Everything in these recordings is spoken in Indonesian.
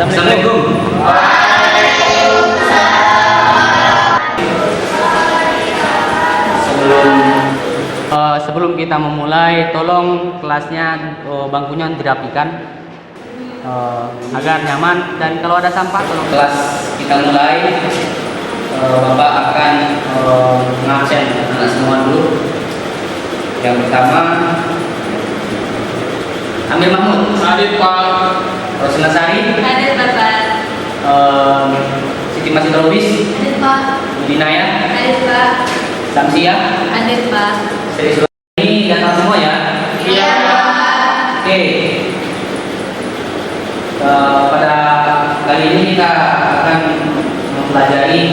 Assalamualaikum. Sebelum kita memulai, tolong kelasnya bangkunya dirapikan agar nyaman, dan kalau ada sampah tolong. Kelas kita mulai. Bapak akan mengabsen anak semua dulu. Yang pertama, Amir Mahmud. Hadir Pak. Rosina Sari. Hadir Bapak. Siti Masih Robis. Hadir Pak. Budinaya. Hadir Pak. Samsia. Hadir Pak. Ini datang semua ya? Iya Pak. Oke. Pada kali ini kita akan mempelajari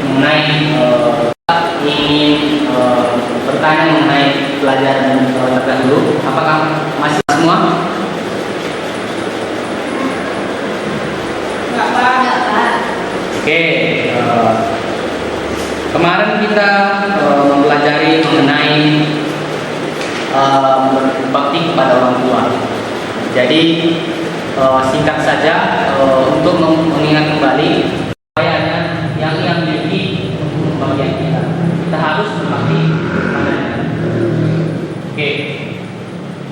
mengenai ingin bertanya mengenai pelajaran terdahulu. Apakah masih semua? Enggak Pak. Oke. Kemarin kita mempelajari mengenai berbakti kepada orang tua. Jadi singkat saja untuk mengingat kembali upayanya yang menjadi bagian kita. Kita harus berbakti kepadanya. Oke.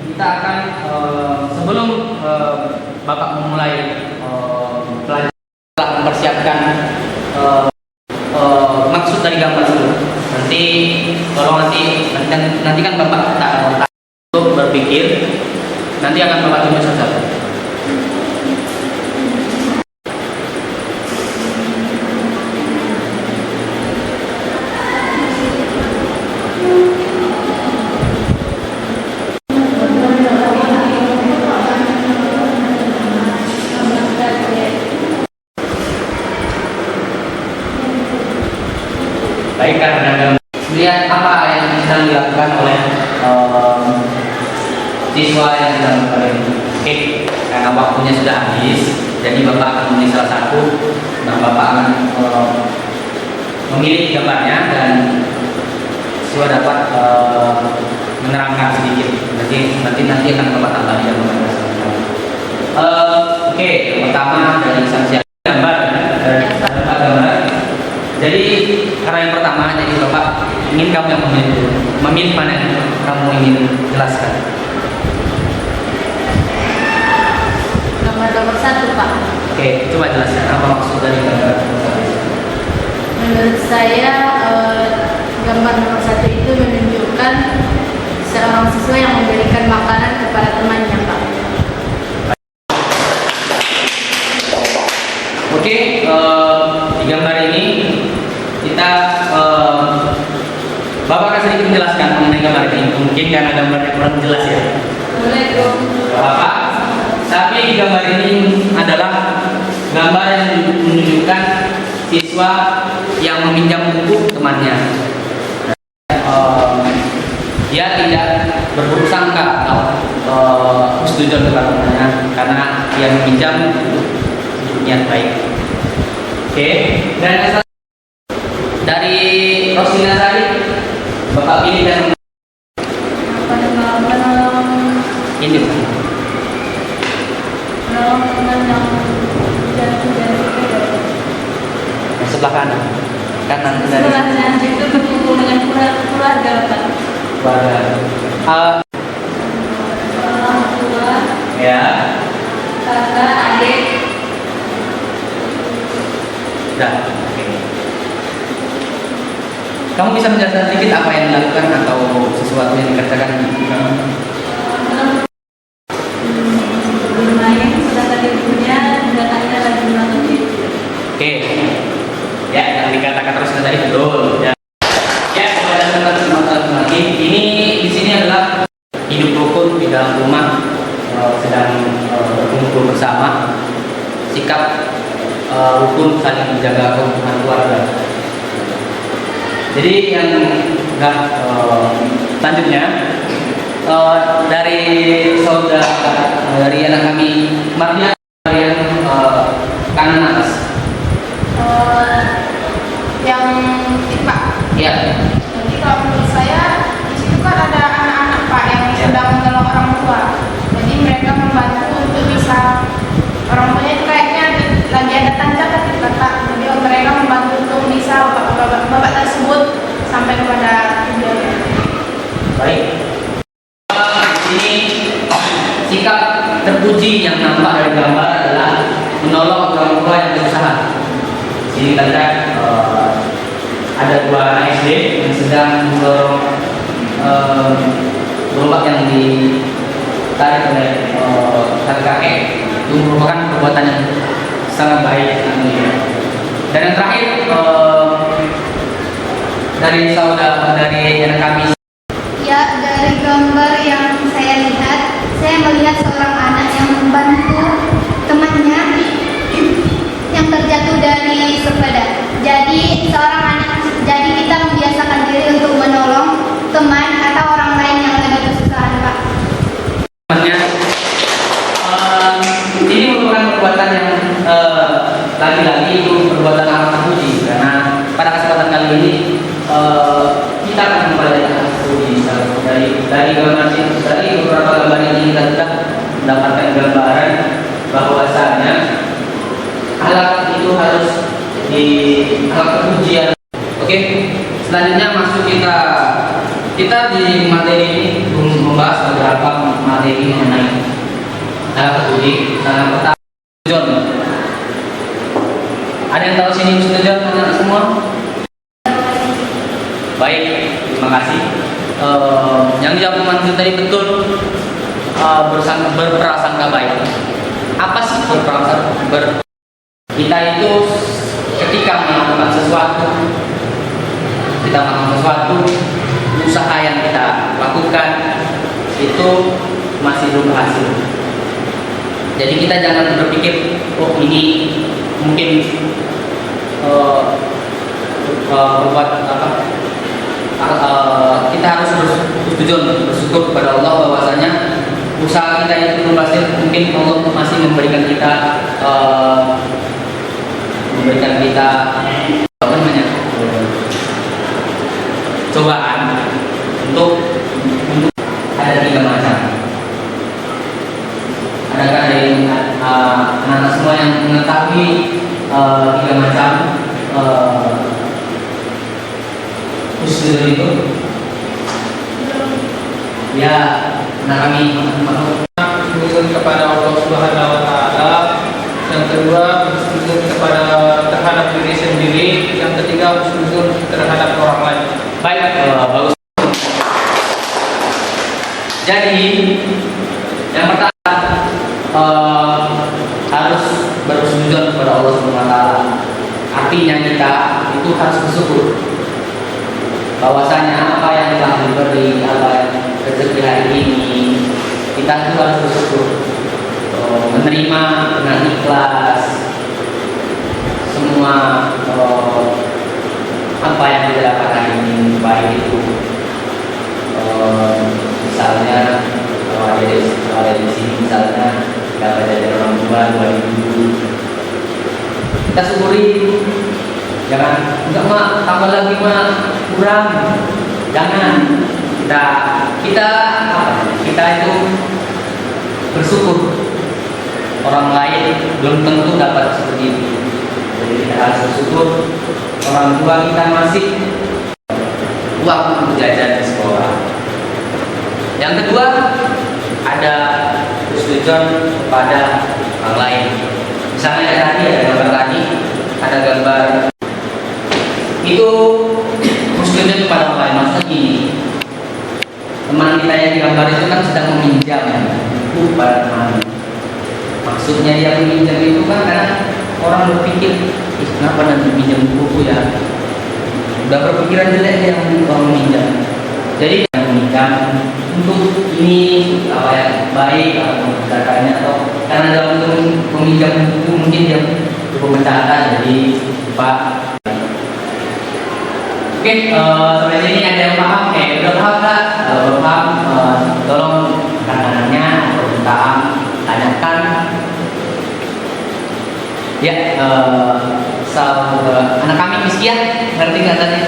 Kita akan sebelum Bapak memulai pelajaran, telah mempersiapkan maksud dari gambar dulu. Nanti kalau nanti kan Bapak tak untuk berpikir, nanti akan Bapak tunjuk satu-satu. Baik, karena lihat apa yang sedang dilakukan oleh siswa yang sedang berada ini. Oke, karena waktunya sudah habis, jadi Bapak akan memilih salah satu. Nah, Bapak akan memilih gambarnya dan siswa dapat menerangkan sedikit. Nanti akan Bapak tambah dan Bapak sampaikan. Oke, yang pertama dari Samsia gambar. Jadi karena yang pertama, jadi Bapak ingin kamu yang memilih mana yang kamu ingin jelaskan. Gambar nomor 1 Pak. Oke, coba jelaskan apa maksud dari gambar. Menurut saya gambar nomor 1 itu menunjukkan seorang siswa yang memberikan makanan kepada temannya Pak. Oke, di gambar ini kita Bapak akan sedikit menjelaskan mengenai gambar ini. Mungkin karena gambarnya kurang jelas ya. Assalamualaikum. Bapak, tapi di gambar ini adalah gambar yang menunjukkan siswa yang meminjam buku temannya. Dia tidak berburuk sangka atau setuju dengan temannya karena dia meminjam untuk niat baik. Oke, dan dari Rosina Sari, Bapak pilih dan ini yang sebelah kanan dari Setelahnya itu berkumpul dengan keluarga Pak. keluarga. Orang tua, Ya, kakak, adik. dah. Oke. Kamu bisa menjelaskan sedikit apa yang dilakukan atau sesuatu yang dikerjakan? Bermain, sedangkan ibunya kakaknya lagi nonton TV. Oke. Ya, yang dikatakan terus tadi betul. Ya. Ya, kepada teman-teman lagi, ini di sini adalah hidup rukun di dalam rumah, sedang berkumpul bersama, sikap rukun saling menjaga kerukunan keluarga. Jadi yang selanjutnya dari dari anak kami Mardia yang kanan atas. Yang Pak. Ya. Jadi kalau menurut saya di situ kan ada anak-anak Pak yang sedang menolong orang tua. Jadi mereka membantu untuk bisa orang tuanya itu kayaknya bapak tersebut sampai kepada tujuannya. Baik. Di sini sikap terpuji yang nampak dari gambar adalah menolong orang tua yang berusaha. Di sini kita lihat ada dua anak SD yang sedang mendorong gerobak yang ditarik oleh kakek. Itu merupakan perbuatan yang sangat baik. Dan yang terakhir dari anak kami. Ya, dari gambar yang saya lihat, saya melihat seorang anak yang membantu temannya yang terjatuh dari sepeda. Jadi kita membiasakan diri untuk menolong teman atau orang lain yang lagi kesusahan, Pak. Ini merupakan perbuatan yang lagi-lagi itu perbuatan amat terpuji, karena pada kesempatan kali ini kita akan mempelajari amat terpuji dari beberapa gambar ini. Kita sudah mendapatkan gambaran bahwasanya alat itu harus alat terpujian. Oke, selanjutnya masuk kita di materi ini belum membahas beberapa materi mengenai alat terpuji. Nah, pertama, John. Ada yang tahu sini Ustaz John? Anak semua? Baik, terima kasih. Yang dijawab teman tadi betul, berprasangka baik. Apa sih berprasangka? Kita itu ketika melakukan sesuatu, usaha yang kita lakukan itu masih belum berhasil. Jadi kita jangan berpikir, oh ini mungkin berbuat apa? Kita harus bersyukur kepada Allah bahwasanya usaha kita itu belum berhasil. Mungkin Allah masih memberikan kita apa namanya, cobaan untuk ada 3 macam. Adakah dari anak-anak semua yang mengetahui 3 macam husnuzon itu? Ya, anak kami husnuzon kepada Allah Subhanahu wa taala, yang kedua husnuzon kepada terhadap diri sendiri, yang ketiga husnuzon terhadap orang lain. Baik, bagus. Jadi yang pertama harus berhusnuzon kepada Allah Subhanahu wa taala. Artinya kita itu harus bersyukur bahwasanya apa yang telah diberi, apa yang rezeki hari ini, kita itu harus bersyukur, menerima dengan ikhlas semua apa yang kita dapatkan ini, baik itu misalnya kalau ada di sini misalnya dapat dari orang tua, ibu, kita syukuri. Jangan enggak mak, tambah lagi mak, kurang. Jangan. Kita itu bersyukur. Orang lain belum tentu dapat seperti itu. Jadi kita harus bersyukur. Orang tua kita masih uang untuk jajan di sekolah. Yang kedua, ada husnuzon kepada orang lain. Misalnya ada gambar itu husnuzon kepada orang lain. Maksudnya gini, teman kita yang digambar itu kan sedang meminjam buku pada teman. Maksudnya dia meminjam itu kan karena orang berpikir, kenapa nanti pinjam buku ya? Udah berpikiran jelek dia yang meminjam. Jadi yang meminjam untuk ini apa yang baik atau mendatangnya, atau karena dalam meminjam buku mungkin dia cukup mencatat, jadi Pak. Oke, sampai sini ada yang paham? Udah paham Kak? Belum paham? Tolong tangannya atau permintaan tanyakan. Ya, anak kami Miskia, ngerti nggak tadi?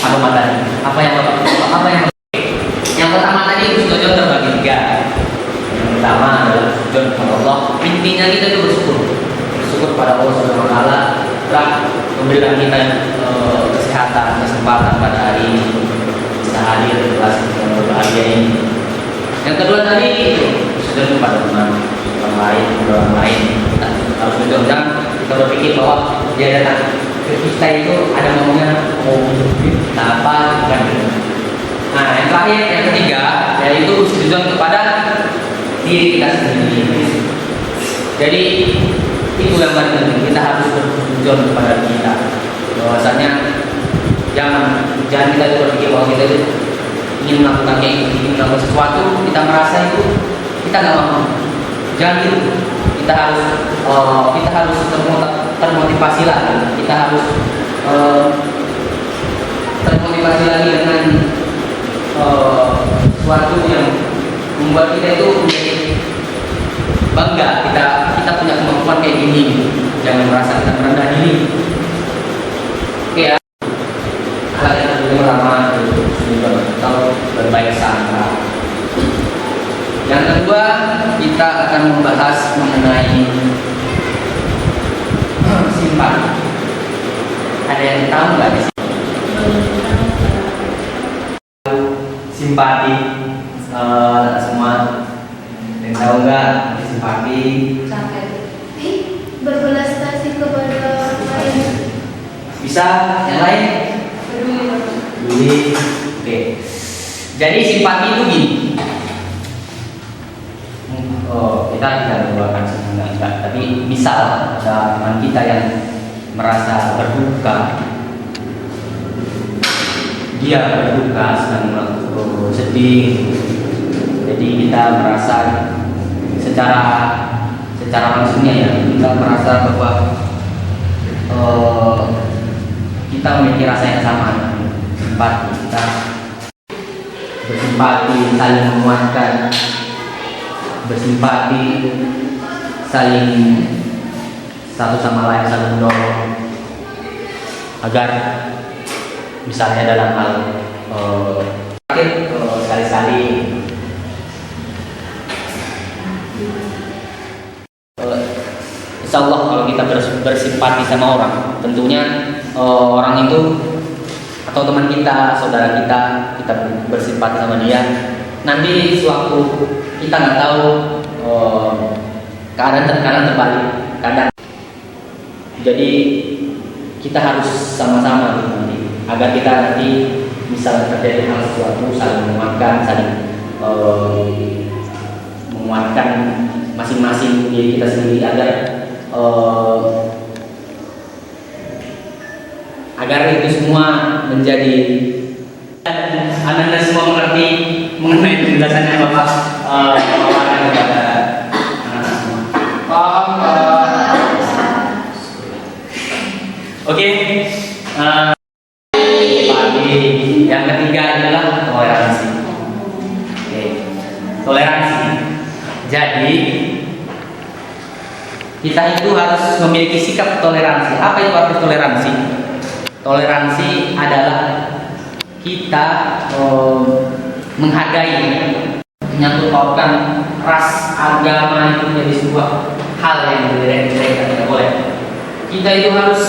Apa tadi? Yang pertama tadi husnuzon terbagi 3. Yang pertama adalah husnuzon kepada Allah. Intinya kita itu bersyukur kepada Allah Subhanahu wa taala telah memberikan kita kesehatan, kesempatan pada hari ini bisa hadir di kelas yang berbahagia ini. Yang kedua tadi sudah kepada teman orang lain kita harus menjauh, kita berpikir bahwa dia datang ke kita itu ada maunya mau kita apa kan. Nah yang terakhir yang ketiga yaitu tujuan kepada diri kita sendiri. Jadi itu yang paling penting, kita harus bertujuan kepada kita bahwasanya jangan kita itu berpikir bahwa kita itu ingin melakukan ingin melakukan sesuatu, kita merasa itu kita nggak mampu. Jangan gitu. Kita harus termotivasi lagi. Kita harus termotivasi lagi dengan sesuatu yang membuat kita itu menjadi bangga. Kita punya kemampuan kayak gini. Jangan merasa kita merendah diri. Oke ya. Hal yang pertama atau berbaik sangka. Yang kedua kita akan membahas mengenai simpati. Ada yang tahu nggak di sini? Simpati semua. Ada yang tahu nggak simpati? Berbelas kasih kepada orang lain. Bisa yang lain? Peduli. Oke. Jadi simpati itu gini. Kita tidak mendoakan semuanya, tapi misal ada teman kita yang merasa berduka, dia berduka, sedang sedih, jadi kita merasa secara langsungnya ya kita merasa bahwa kita memiliki rasa yang sama, simpati, kita bersimpati, saling menguatkan, bersimpati, saling satu sama lain saling mendorong agar misalnya dalam hal sekali-sekali insya Allah kalau kita bersimpati sama orang, tentunya orang itu atau teman kita, saudara kita bersimpati sama dia, nanti sewaktu kita nggak tahu keadaan terbalik kadang, jadi kita harus sama-sama gitu, nanti agar kita nanti misal terjadi hal sesuatu saling menguatkan, saling menguatkan masing-masing diri kita sendiri agar itu semua menjadi Anda semua mengerti mengenai penjelasannya Bapak kepada anak semua. Paham? Oke. Yang ketiga adalah toleransi. Oke. Toleransi. Jadi kita itu harus memiliki sikap toleransi. Apa itu arti toleransi? Toleransi adalah kita menghargai, menyangkut pautkan ras, agama itu menjadi sebuah hal yang berbeda-beda, tidak boleh. Kita itu harus,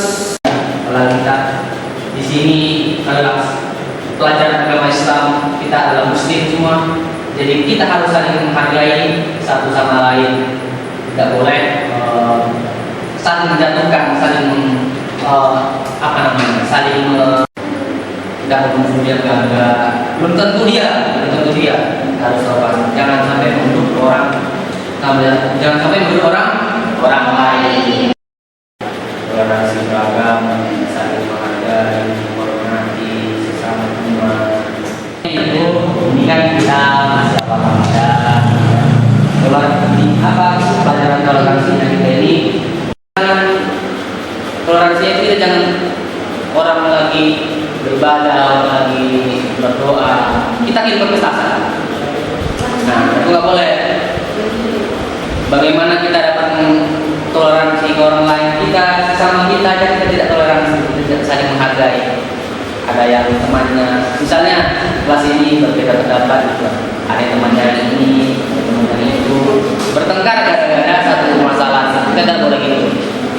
kalau kita di sini adalah pelajaran agama Islam, kita adalah Muslim semua, jadi kita harus saling menghargai satu sama lain, tidak boleh saling menjatuhkan, saling tidak membunuh dia, belum tentu dia harus apa, jangan sampai membunuh orang, jangan sampai membunuh orang lain. Toleransi beragama, saling menghargai, menghormati sesama umat. Ini kan kita masih Ramadan. Toleransi apa? Pelajaran toleransinya kita ini. Toleransinya kita jangan orang lagi beribadah, orang lagi berdoa, kita ingin berpestasan. Nah, itu nggak boleh. Bagaimana kita dapat toleransi ke orang lain? Kita sama kita aja kita tidak toleransi, kita tidak saling menghargai. Ada yang temannya, misalnya kelas ini berbeda pendapat, ada yang temannya yang ini, ada temannya yang itu, bertengkar gara-gara satu masalah. Kita tidak boleh gitu.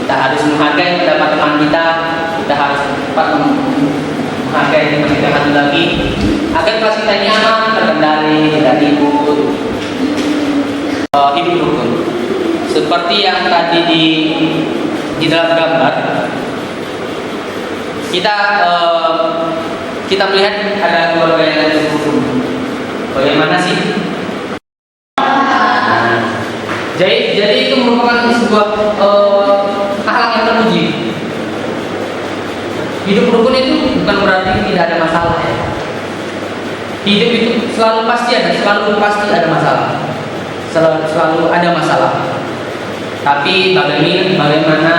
Kita harus harus menghargai pendapat teman kita harus cepat menghargai teman kita satu lagi agar kelas kita ini aman, terkendali, tidak diikut hidup rukun. Seperti yang tadi di dalam gambar kita melihat ada keluarga yang hidup rukun. Bagaimana sih? Jadi itu merupakan sebuah akhlak yang terpuji. Hidup rukun itu bukan berarti tidak ada masalah ya. Hidup itu selalu pasti ada masalah. Selalu ada masalah. Tapi bagaimana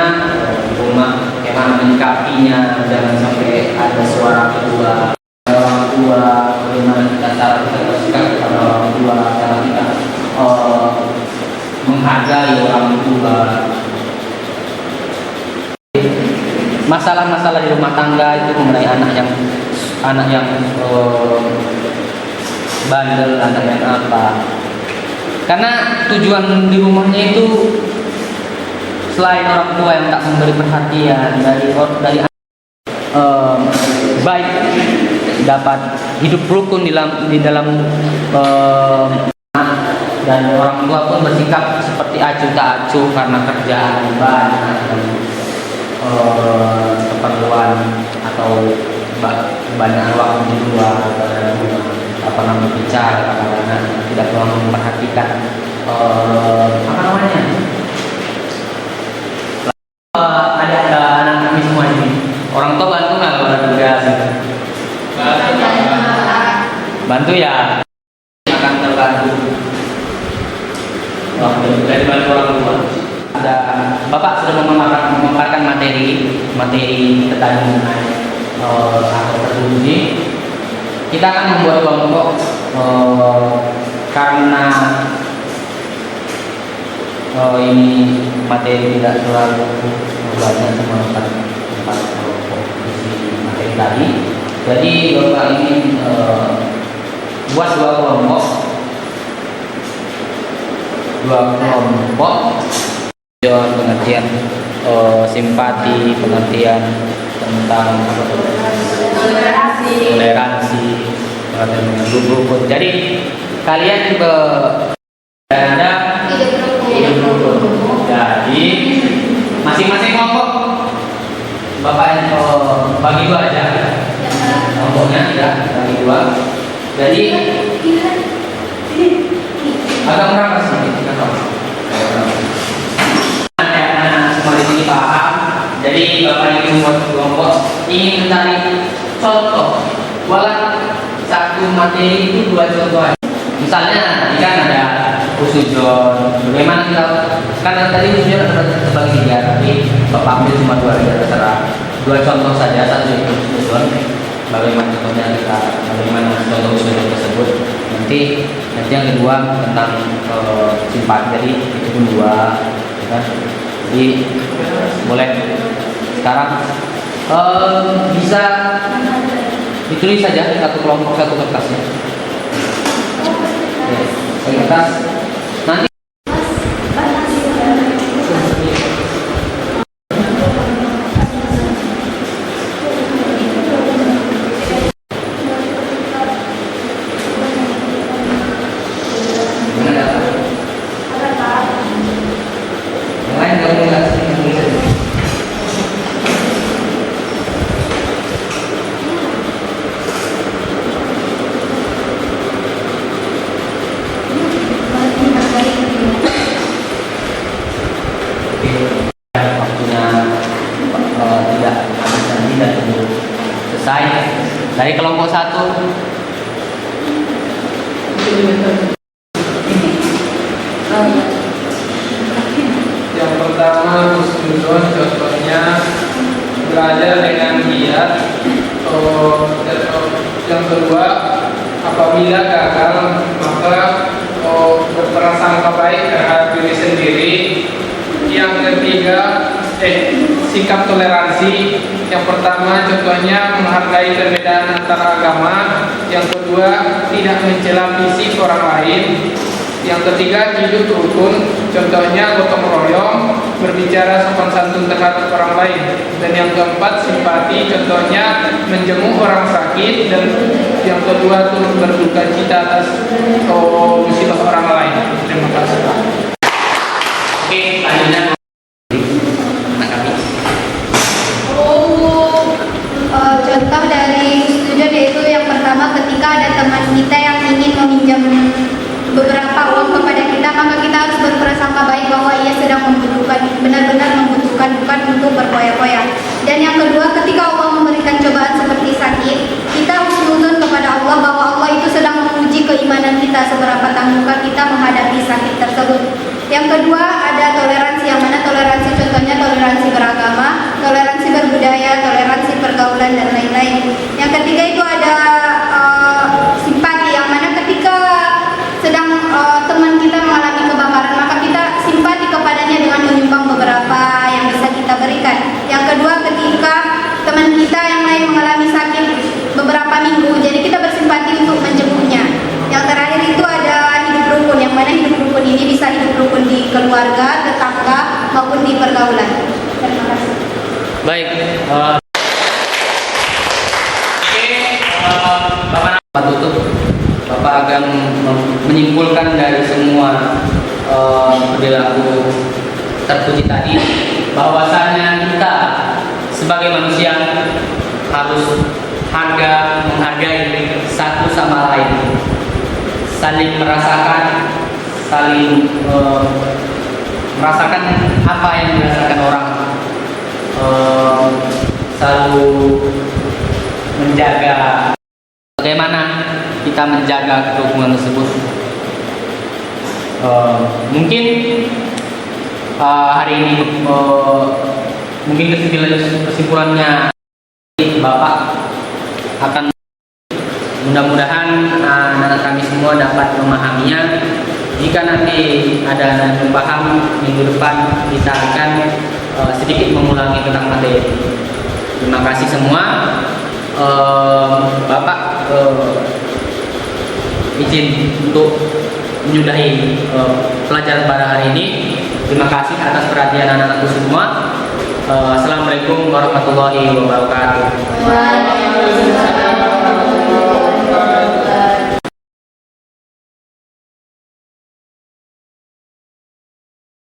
rumah, bagaimana menyikapinya, jangan sampai ada suara kedua orang tua, bagaimana cara kita bersikap kepada orang tua, cara kita menghargai orang tua. Masalah-masalah di rumah tangga itu mengenai anak yang bandel, anak yang apa. Karena tujuan di rumahnya itu selain orang tua yang tak memberi perhatian dari baik dapat hidup rukun di dalam dan orang tua pun bersikap seperti acuh tak acuh karena kerjaan banyak dan keperluan atau banyak waktu di luar bicara karena tidak terlalu memperhatikan ada anak kami semua ini. Orang tua bantu nggak kalau ada tugas? Bantu ya, akan terbantu. Dari bantu orang tua. Ada Bapak sudah memaparkan materi tentang mengenai atau terpuji. Kita akan membuat kelompok karena ini materi tidak terlalu banyak semua empat kelompok isi materi tadi. Jadi Bapak ingin buat dua kelompok pengertian simpati, pengertian tentang toleransi, pengertian rukun. Jadi kalian ada hidup rukun. Jadi masing-masing kelompok Bapak yang bagi dua aja kelompoknya ya, bagi dua. Jadi agak merapat sedikit anak semua di sini paham. Jadi Bapak ingin membuat kelompok, ingin mencari contoh walau satu materi itu dua contoh aja. Misalnya tadi kan ada usujon, bagaimana kita karena tadi usujon ada sebagai tiga, tapi Bapak ambil cuma dua aja, terserah. Dua contoh saja, satu itu usujon, bagaimana contohnya bagaimana contoh usujon tersebut. Nanti yang kedua tentang simpati, jadi itu pun dua, kan? Jadi boleh sekarang bisa ditulis saja satu kelompok satu kertasnya. Kertas nanti dari kelompok satu yang pertama husnuzon, contohnya belajar dengan giat. Yang kedua, apabila gagal maka berprasangka baik terhadap diri sendiri. Yang ketiga, sikap toleransi. Yang pertama contohnya menghargai perbedaan antara agama. Yang kedua, tidak mencela fisik orang lain. Yang ketiga, hidup rukun, contohnya gotong royong, berbicara sopan santun terhadap orang lain. Dan yang keempat, simpati, contohnya menjenguk orang sakit. Dan yang kedua, turut berduka cita atas musibah orang lain. Terima kasih. Oke, selanjutnya tanggapi. Contoh dari student yaitu yang pertama, ketika ada teman kita yang ingin meminjam beberapa uang kepada kita, maka kita harus berprasangka baik bahwa ia sedang membutuhkan, benar-benar membutuhkan, bukan untuk berfoya-foya. Dan yang kedua, ketika Allah memberikan cobaan seperti sakit, kita harus menuntut kepada Allah bahwa Allah itu sedang menguji keimanan kita, seberapa tanggungkah kita menghadapi sakit tersebut. Yang kedua, ada toleransi, yang mana toleransi contohnya toleransi beragama, toleransi berbudaya, toleransi pergaulan, dan lain-lain. Yang ketiga itu ada simpati, yang mana ketika sedang teman kita mengalami kebakaran, maka kita simpati kepadanya dengan menyumbang beberapa yang bisa kita berikan. Yang kedua, ketika teman kita yang lain mengalami sakit beberapa minggu, jadi kita bersimpati untuk menjenguknya. Yang terakhir itu ada hidup rukun, yang mana hidup rukun ini bisa hidup rukun di keluarga, tetangga, maupun di pergaulan. Terima kasih. Baik, Bapak tutup. Bapak akan menyimpulkan dari semua perilaku terpuji tadi, bahwasanya kita sebagai manusia harus menghargai satu sama lain, saling merasakan apa yang dirasakan orang, selalu menjaga bagaimana kita menjaga kerukunan tersebut. Mungkin hari ini mungkin kesimpulannya Bapak akan, mudah-mudahan anak kami semua dapat memahaminya. Jika nanti ada anak yang paham, minggu depan kita akan sedikit mengulangi tentang materi. Terima kasih semua. Bapak izin untuk menyudahi pelajaran pada hari ini. Terima kasih atas perhatian anak-anakku semua. Assalamualaikum warahmatullahi wabarakatuh. Waalaikumsalam.